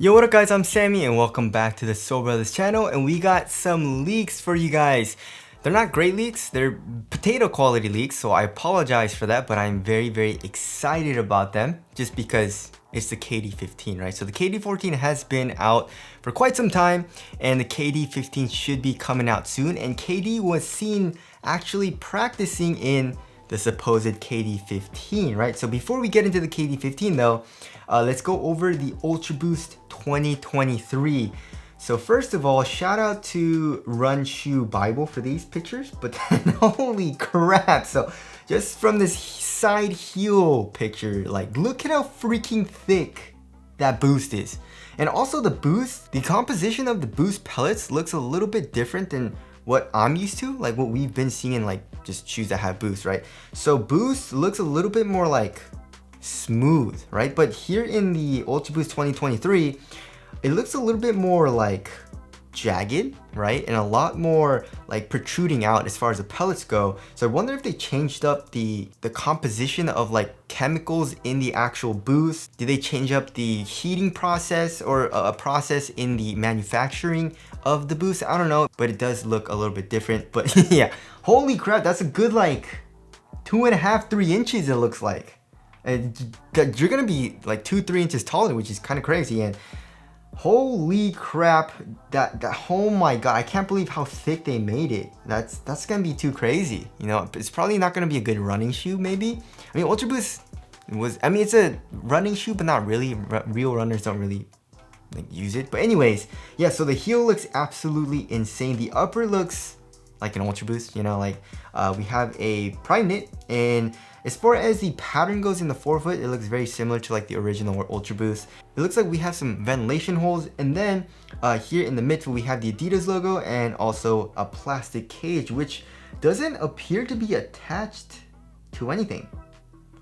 Yo, what up guys, I'm Sammy and welcome back to the Soul Brothers channel, and we got some leaks for you guys. They're not great leaks, they're potato quality leaks, so I apologize for that, but I'm very excited about them just because it's the KD15, right? So the KD14 has been out for quite some time and the KD15 should be coming out soon, and KD was seen actually practicing in the supposed KD15, right? So before we get into the KD15 though, let's go over the Ultra Boost 2023. So first of all, shout out to Run Shoe Bible for these pictures, but then holy crap. So just from this side heel picture, like look at how freaking thick that boost is. And also the boost, the composition of the boost pellets looks a little bit different than what I'm used to, like what we've been seeing in like just shoes that have boost, right? So boost looks a little bit more like smooth, right? But here in the Ultra Boost 2023, it looks a little bit more like jagged, right? And a lot more like protruding out as far as the pellets go. So I wonder if they changed up the composition of like chemicals in the actual boost. Did they change up the heating process or a process in the manufacturing of the boost? I don't know, but it does look a little bit different. But yeah, holy crap, that's a good like 2.5, 3 inches it looks like. And you're gonna be like 2-3 inches taller, which is kind of crazy. And holy crap, that oh my god, I can't believe how thick they made it. That's gonna be too crazy. You know, it's probably not gonna be a good running shoe. Maybe, I mean, Ultra Boost was, I mean, it's a running shoe, but not really. Real runners don't really like use it. But anyways, yeah, so the heel looks absolutely insane. The upper looks like an Ultra Boost, you know, like we have a prime knit, and as far as the pattern goes in the forefoot, it looks very similar to like the original Ultra Boost. It looks like we have some ventilation holes, and then here in the midfoot we have the Adidas logo and also a plastic cage, which doesn't appear to be attached to anything.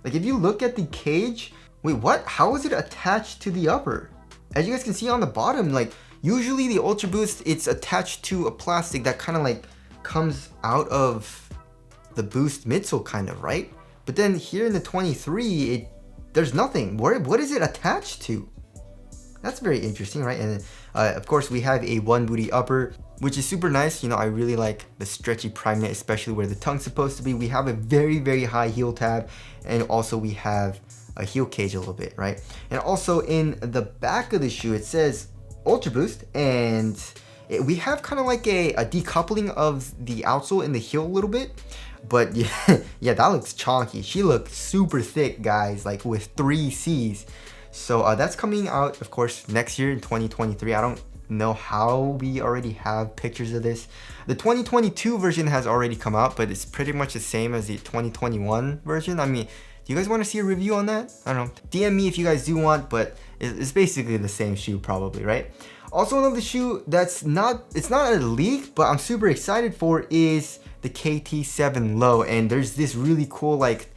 Like if you look at the cage, wait, what? How is it attached to the upper? As you guys can see on the bottom, like usually the Ultra Boost, it's attached to a plastic that kind of like comes out of the Boost midsole kind of, right? But then here in the 23, there's nothing. What is it attached to? That's very interesting, right? And of course we have a one booty upper, which is super nice. You know, I really like the stretchy prime knit, especially where the tongue's supposed to be. We have a very high heel tab, and also we have a heel cage a little bit, right? And also in the back of the shoe, it says Ultra Boost, and we have kind of like a decoupling of the outsole in the heel a little bit. But yeah, that looks chonky. She looks super thick, guys, like with 3 C's. So that's coming out, of course, next year in 2023. I don't know how we already have pictures of this. The 2022 version has already come out, but it's pretty much the same as the 2021 version. I mean, do you guys want to see a review on that? I don't know. DM me if you guys do want, but it's basically the same shoe probably, right? Also, another shoe that's it's not a leak, but I'm super excited for is the Kt7 Low. And there's this really cool, like,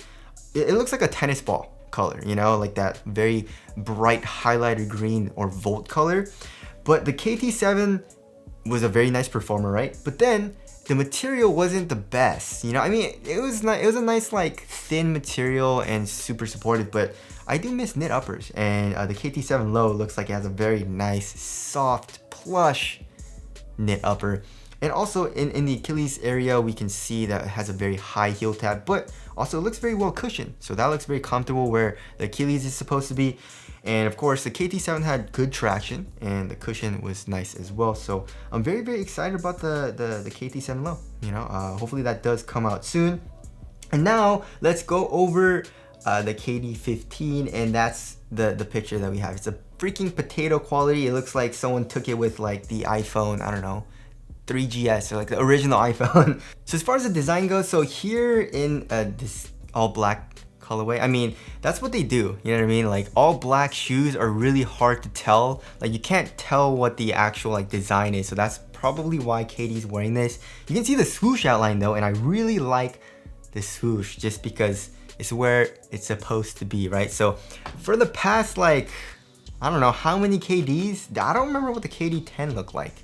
it looks like a tennis ball color, you know, like that very bright highlighter green or Volt color. But the Kt7 was a very nice performer, right? But then the material wasn't the best, you know. I mean, it was a nice like thin material and super supportive, but I do miss knit uppers, and the Kt7 Low looks like it has a very nice, soft, plush knit upper. And also in the Achilles area, we can see that it has a very high heel tab, but also it looks very well cushioned. So that looks very comfortable where the Achilles is supposed to be. And of course, the Kt7 had good traction and the cushion was nice as well. So I'm very excited about the Kt7 Low. You know, hopefully that does come out soon. And now let's go over the KD15, and that's the picture that we have. It's a freaking potato quality. It looks like someone took it with like the iPhone, I don't know, 3GS or like the original iPhone. So as far as the design goes, so here in this all black colorway, I mean, that's what they do, you know what I mean? Like all black shoes are really hard to tell. Like you can't tell what the actual like design is. So that's probably why Katie's wearing this. You can see the swoosh outline though, and I really like the swoosh just because it's where it's supposed to be, right? So for the past like, I don't know how many KDs, I don't remember what the KD10 looked like.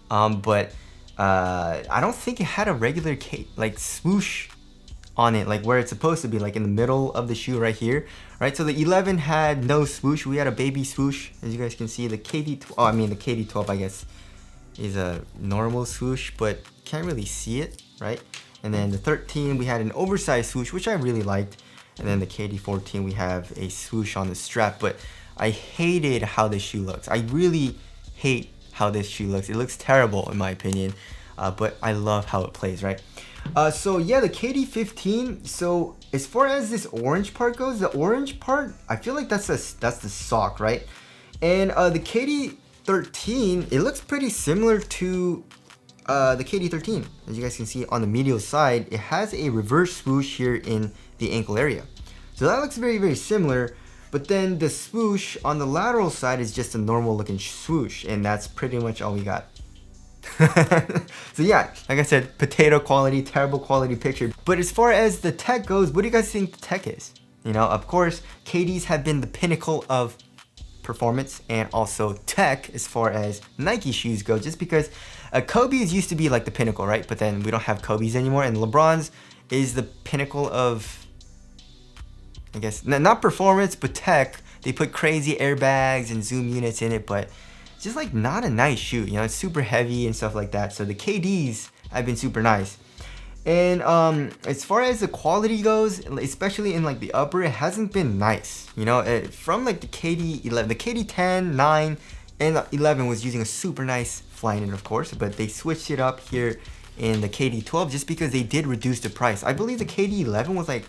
But I don't think it had a regular like swoosh on it, like where it's supposed to be, like in the middle of the shoe right here, right? So the 11 had no swoosh. We had a baby swoosh, as you guys can see. The KD12, oh, I mean the KD12, I guess, is a normal swoosh, but can't really see it, right? And then the 13, we had an oversized swoosh, which I really liked. And then the KD14, we have a swoosh on the strap, but I hated how this shoe looks. I really hate how this shoe looks. It looks terrible in my opinion, but I love how it plays, right? So yeah, the KD15. So as far as this orange part goes, the orange part, I feel like that's the sock, right? And the KD13, it looks pretty similar to the KD13. As you guys can see on the medial side, it has a reverse swoosh here in the ankle area. So that looks very, very similar. But then the swoosh on the lateral side is just a normal looking swoosh, and that's pretty much all we got. So yeah, like I said, potato quality, terrible quality picture. But as far as the tech goes, what do you guys think the tech is? You know, of course, KDs have been the pinnacle of performance and also tech as far as Nike shoes go, just because Kobe's used to be like the pinnacle, right? But then we don't have Kobe's anymore, and LeBron's is the pinnacle of, I guess, not performance, but tech. They put crazy airbags and zoom units in it, but it's just like not a nice shoe. You know, it's super heavy and stuff like that. So the KDs have been super nice. And as far as the quality goes, especially in like the upper, it hasn't been nice. You know, from like the KD11, the KD10, 9, and 11 was using a super nice Flyknit, of course, but they switched it up here in the KD12 just because they did reduce the price. I believe the KD11 was like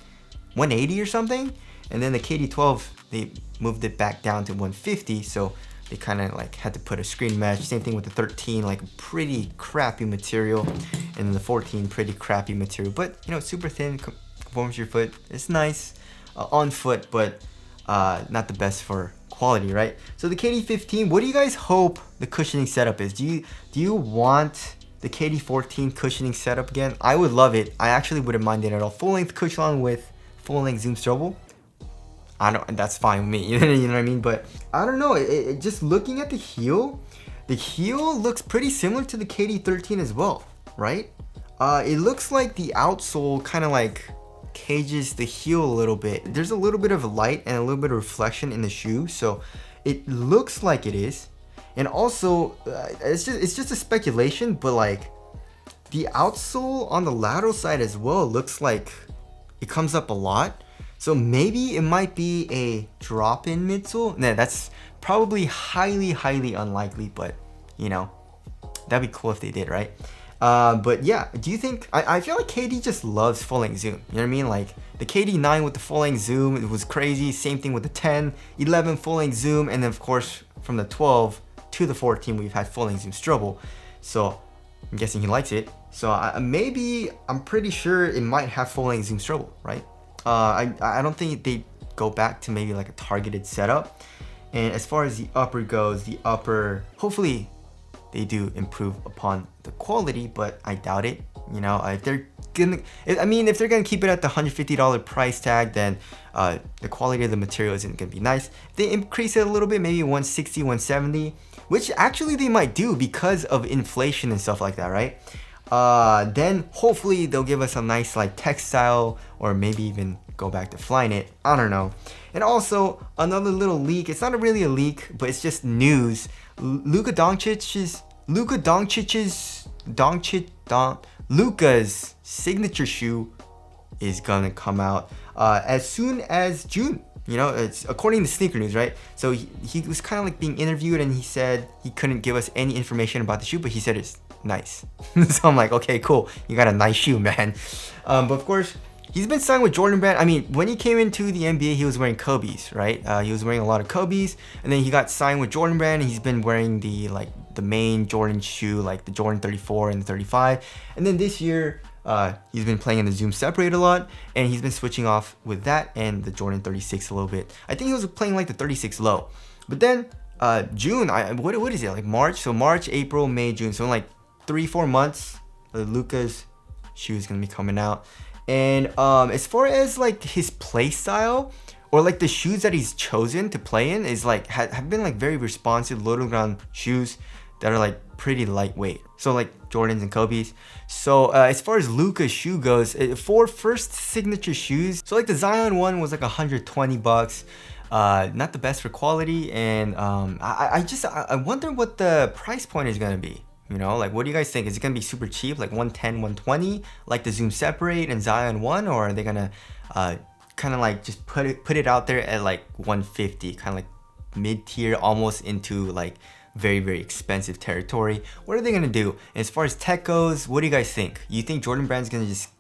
180 or something, and then the KD12 they moved it back down to 150, so they kind of like had to put a screen mesh. Same thing with the 13, like pretty crappy material, and then the 14, pretty crappy material, but you know, super thin, conforms to your foot. It's nice on foot, but not the best for quality, right? So the KD15, what do you guys hope the cushioning setup is? Do you want the KD14 cushioning setup again? I would love it. I actually wouldn't mind it at all. Full length cushion with full length zoom strobel, that's fine with me. You know what I mean? But I don't know. Just looking at the heel looks pretty similar to the KD13 as well, right? It looks like the outsole kind of like cages the heel a little bit. There's a little bit of light and a little bit of reflection in the shoe, so it looks like it is. And also, it's just a speculation, but like the outsole on the lateral side as well looks like it comes up a lot. So maybe it might be a drop-in midsole. Nah, that's probably highly, highly unlikely, but you know, that'd be cool if they did, right? But yeah, do you think, I feel like KD just loves full-length zoom, you know what I mean? Like the KD9 with the full-length zoom, it was crazy. Same thing with the 10, 11 full-length zoom, and then of course from the 12 to the 14 we've had full-length zoom strobel. So I'm guessing he likes it. So I'm pretty sure it might have full-length zoom strobel, right? I don't think they go back to maybe like a targeted setup. And as far as the upper goes, the upper, hopefully they do improve upon the quality, but I doubt it. You know, if they're gonna keep it at the $150 price tag, then the quality of the material isn't gonna be nice. If they increase it a little bit, maybe 160, 170, which actually they might do because of inflation and stuff like that, right? Then hopefully they'll give us a nice like textile, or maybe even go back to Flyknit. I don't know. And also another little leak. It's not really a leak, but it's just news. Luka's signature shoe is gonna come out as soon as June. You know, it's according to Sneaker News, right? So he was kind of like being interviewed, and he said he couldn't give us any information about the shoe, but he said it's nice. So I'm like, okay, cool, you got a nice shoe, man. But of course, he's been signed with Jordan Brand. I mean, when he came into the NBA, he was wearing Kobe's, right? He was wearing a lot of Kobe's, and then he got signed with Jordan Brand, and he's been wearing the main Jordan shoe, like the Jordan 34 and the 35. And then this year, he's been playing in the Zoom Separate a lot, and he's been switching off with that and the Jordan 36 a little bit. I think he was playing like the 36 Low. But then June, what is it, like March? So March, April, May, June. So in like 3-4 months, Luka's shoe is gonna be coming out. And as far as like his play style, or like the shoes that he's chosen to play in, is like have been like very responsive, low to ground shoes that are like pretty lightweight. So like Jordans and Kobe's. So as far as Luka's shoe goes, for first signature shoes, so like the Zion one was like 120 bucks. Not the best for quality, and I wonder what the price point is gonna be. You know, like what do you guys think? Is it gonna be super cheap, like 110, 120, like the Zoom Separate and Zion 1, or are they gonna kind of like just put it out there at like 150, kind of like mid-tier, almost into like very expensive territory? What are they gonna do? And as far as tech goes, what do you guys think? You think Jordan Brand's gonna just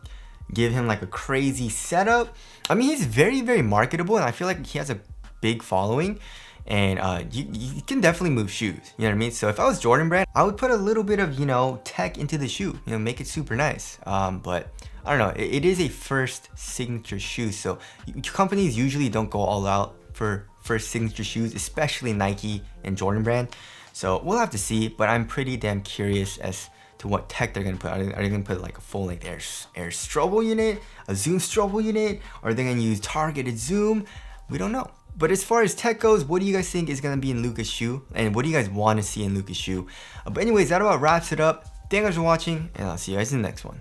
give him like a crazy setup? I mean, he's very marketable, and I feel like he has a big following, and you can definitely move shoes, you know what I mean? So if I was Jordan Brand, I would put a little bit of, you know, tech into the shoe, you know, make it super nice. But I don't know, it is a first signature shoe, so companies usually don't go all out for first signature shoes, especially Nike and Jordan Brand. So we'll have to see, but I'm pretty damn curious as to what tech they're gonna put. Are they gonna put like a full length air strobel unit, a zoom strobel unit, or are they gonna use targeted zoom? We don't know. But as far as tech goes, what do you guys think is gonna be in Luka's shoe? And what do you guys want to see in Luka's shoe? But anyways, that about wraps it up. Thank you guys for watching, and I'll see you guys in the next one.